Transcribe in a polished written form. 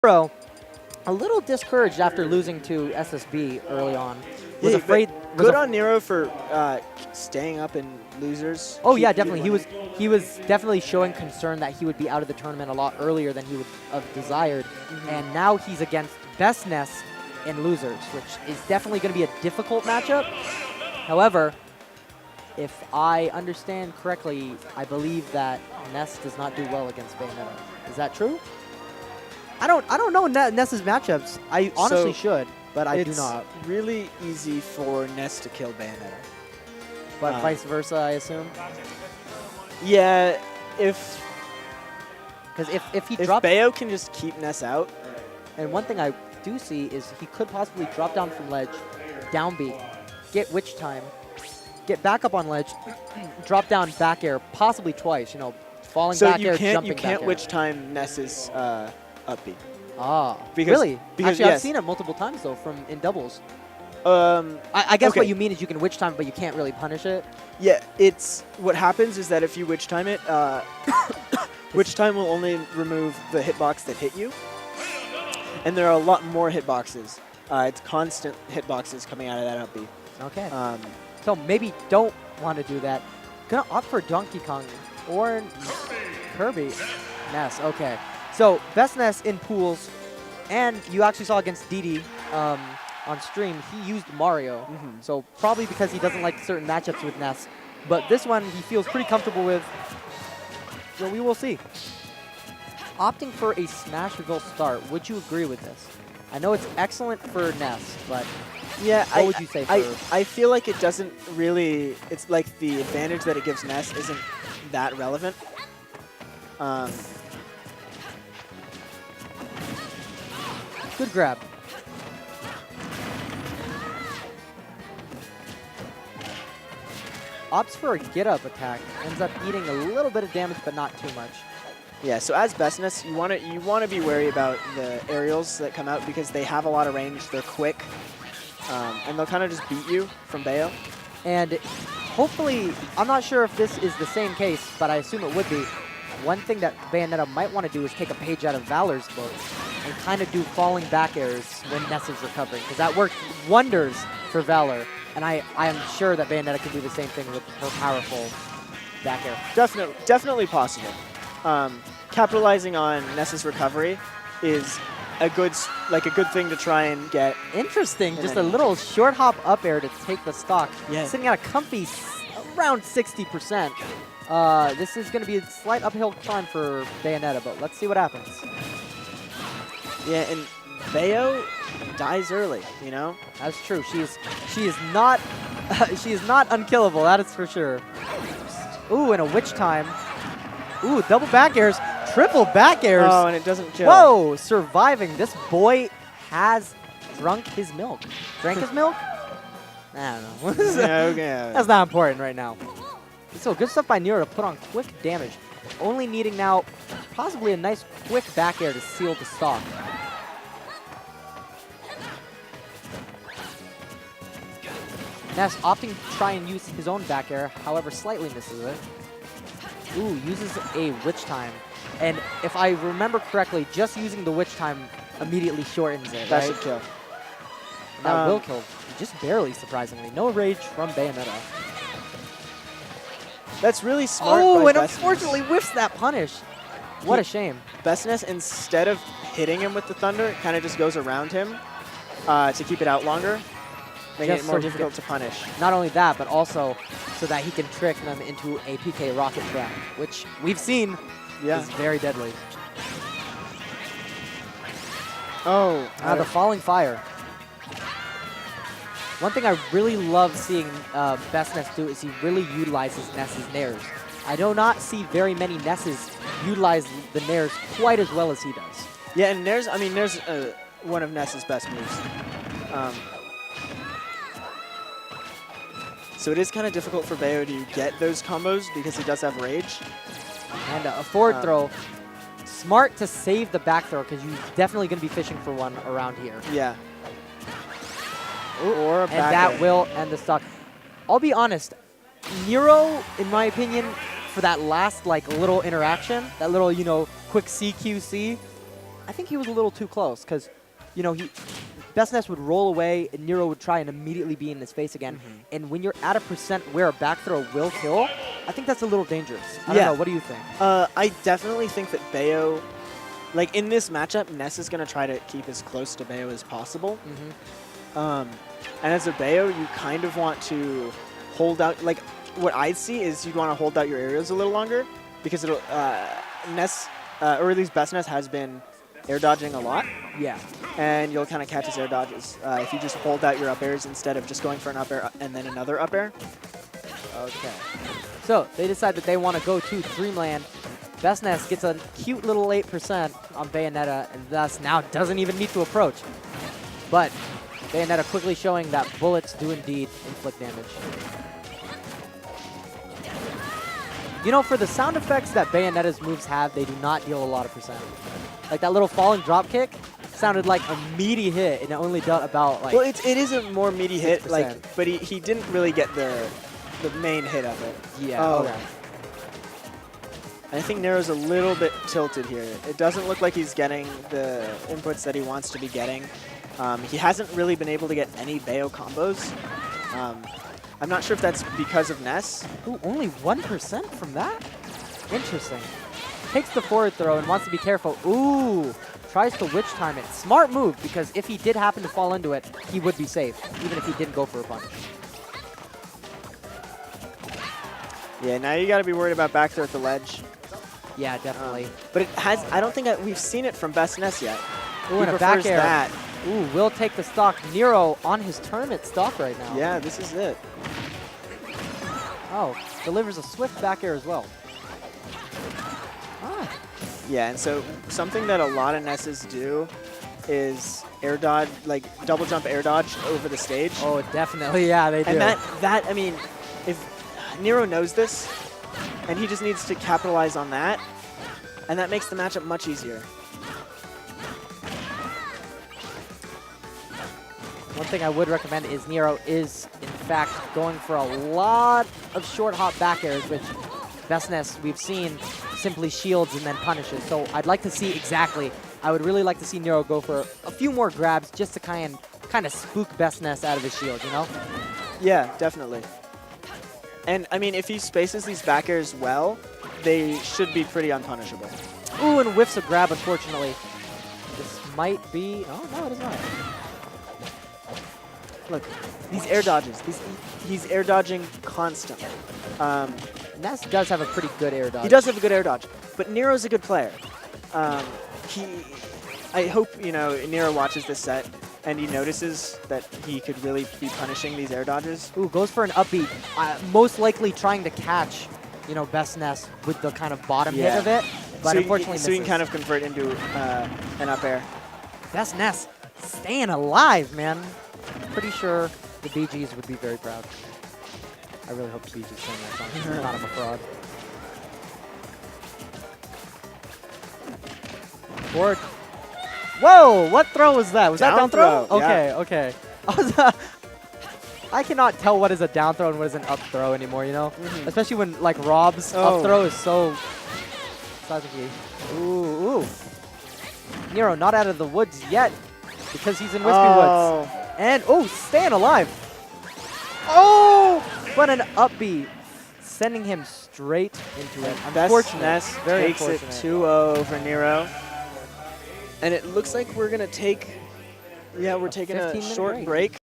Nero, a little discouraged after losing to SSB early on. Was afraid. Good on Nero for staying up in losers. Oh yeah, definitely. He was definitely showing concern that he would be out of the tournament a lot earlier than he would have desired, and now he's against BestNess in losers, which is definitely going to be a difficult matchup. However, if I understand correctly, I believe that Ness does not do well against Bayonetta. Is that true? I don't know Ness's matchups. I honestly should, but I do not. It's really easy for Ness to kill Bayonetta. But vice versa, I assume. Yeah, if drops, Bayo can just keep Ness out. And one thing I do see is he could possibly drop down from ledge, down B, get witch time, get back up on ledge, drop down back air, possibly twice. You know, falling back air, jumping back air. So you can't witch time Ness's up B. Ah, because, really? Because actually, yes. I've seen it multiple times though in doubles. I guess what you mean is you can witch time, but you can't really punish it. Yeah, what happens is that if you witch time it, witch time will only remove the hitbox that hit you, and there are a lot more hitboxes. It's constant hitboxes coming out of that up B. Okay. So maybe don't want to do that. Gonna opt for Donkey Kong or Kirby. Ness. Okay. So BestNess in pools, and you actually saw against Didi on stream, he used Mario. So probably because he doesn't like certain matchups with Ness. But this one he feels pretty comfortable with. So we will see. Opting for a smash reveal start, would you agree with this? I know it's excellent for Ness, but yeah, what would you say for... I feel like it doesn't really... It's like the advantage that it gives Ness isn't that relevant. Good grab. Opts for a get-up attack. Ends up eating a little bit of damage, but not too much. Yeah, so as BestNess, you want to be wary about the aerials that come out because they have a lot of range. They're quick, and they'll kind of just beat you from Bayo. And hopefully, I'm not sure if this is the same case, but I assume it would be. One thing that Bayonetta might want to do is take a page out of Valor's book and kind of do falling back airs when Ness is recovering, because that worked wonders for Valor. And I am sure that Bayonetta can do the same thing with her powerful back air. Definitely possible. Capitalizing on Ness's recovery is a good thing to try and get. Interesting. Just a little short hop up air to take the stock. Yeah. Sitting at a comfy around 60%. This is going to be a slight uphill climb for Bayonetta, but let's see what happens. Yeah, and Bayo dies early, you know? That's true. She is not she is not unkillable, that is for sure. Ooh, and a witch time. Ooh, double back airs, triple back airs. Oh, and it doesn't kill. Whoa, surviving. This boy has drunk his milk. Drank his milk? I don't know. Okay. That's not important right now. So good stuff by Nero to put on quick damage. Only needing now possibly a nice quick back air to seal the stock. Ness opting to try and use his own back air, however slightly misses it. Ooh, uses a witch time. And if I remember correctly, just using the witch time immediately shortens it, That right? should kill. That will kill, just barely, surprisingly. No rage from Bayonetta. That's really smart. Oh, by and BestNess. unfortunately whiffs that punish. What a shame. BestNess, instead of hitting him with the thunder, kind of just goes around him to keep it out longer, making it more difficult to punish. Not only that, but also so that he can trick them into a PK rocket trap, which we've seen is very deadly. Oh, the falling fire. One thing I really love seeing BestNess do is he really utilizes Ness's nairs. I do not see very many Nesses utilize the nairs quite as well as he does. Yeah, and Nair's one of Ness's best moves. So it is kind of difficult for Bayo to get those combos because he does have rage. And a forward throw. Smart to save the back throw because you're definitely going to be fishing for one around here. Yeah. Or a back and that air. will end the stock. I'll be honest, Nero, in my opinion, for that last little interaction, that little quick CQC, I think he was a little too close because, you know, BestNess would roll away and Nero would try and immediately be in his face again. And when you're at a percent where a back throw will kill, I think that's a little dangerous. I don't know. What do you think? I definitely think that Bayo, like in this matchup, Ness is going to try to keep as close to Bayo as possible. And as a Bayo, you kind of want to hold out, like what I see is you'd want to hold out your areas a little longer because it'll, Ness, or at least BestNess has been air dodging a lot. Yeah. And you'll kind of catch his air dodges if you just hold out your up airs instead of just going for an up air and then another up air. Okay. So they decide that they want to go to Dreamland. BestNess gets a cute little 8% on Bayonetta and thus now doesn't even need to approach. But Bayonetta quickly showing that bullets do indeed inflict damage. You know, for the sound effects that Bayonetta's moves have, they do not deal a lot of percent. Like that little falling drop kick sounded like a meaty hit, and it only dealt about like. Well, it is a more meaty hit, 6%. like, but he didn't really get the main hit of it. Yeah. Oh. Okay. I think Nero's a little bit tilted here. It doesn't look like he's getting the inputs that he wants to be getting. He hasn't really been able to get any Bayo combos. I'm not sure if that's because of Ness. Ooh, only 1% from that? Interesting. Takes the forward throw and wants to be careful. Ooh, tries to witch time it. Smart move, because if he did happen to fall into it, he would be safe, even if he didn't go for a punch. Yeah, now you got to be worried about back throw at the ledge. Yeah, definitely. But it has. I don't think we've seen it from BestNess yet. Ooh, He and a back prefers air. that. Ooh, will take the stock. Nero on his tournament stock right now. Yeah, this is it. Oh, delivers a swift back air as well. Ah. Yeah, and so something that a lot of Nesses do is air dodge, like double jump air dodge over the stage. Oh, definitely. Yeah, they do. And that I mean, if Nero knows this, and he just needs to capitalize on that, and that makes the matchup much easier. One thing I would recommend is Nero is, in fact, going for a lot of short hop back airs, which BestNess we've seen simply shields and then punishes. So I'd like to see exactly. I would really like to see Nero go for a few more grabs just to kind of spook BestNess out of his shield, you know? Yeah, definitely. And I mean, if he spaces these back airs well, they should be pretty unpunishable. Ooh, and whiffs a grab, unfortunately. This might be. Oh, no, it is not. Look, these air dodges. He's air dodging constantly. Ness does have a pretty good air dodge. He does have a good air dodge, but Nero's a good player. I hope, you know, Nero watches this set and he notices that he could really be punishing these air dodges. Ooh, goes for an upbeat. Most likely trying to catch, you know, BestNess with the kind of bottom hit of it, but unfortunately misses. So he can kind of convert into an up air. BestNess staying alive, man. Pretty sure the BGs would be very proud. I really hope the BGs sing that song. If not, I'm a fraud. Forward. Whoa! What throw was that? Was that down throw? Okay, yeah. Okay. I cannot tell what is a down throw and what is an up throw anymore, you know? Especially when, like, Rob's up throw is so... Ooh, ooh. Nero not out of the woods yet because he's in Wispy Woods. And, oh, staying alive. Oh! But an up B, sending him straight into it. Unfortunate. Ness takes it 2-0 for Nero. And it looks like we're going to take, we're taking a short break.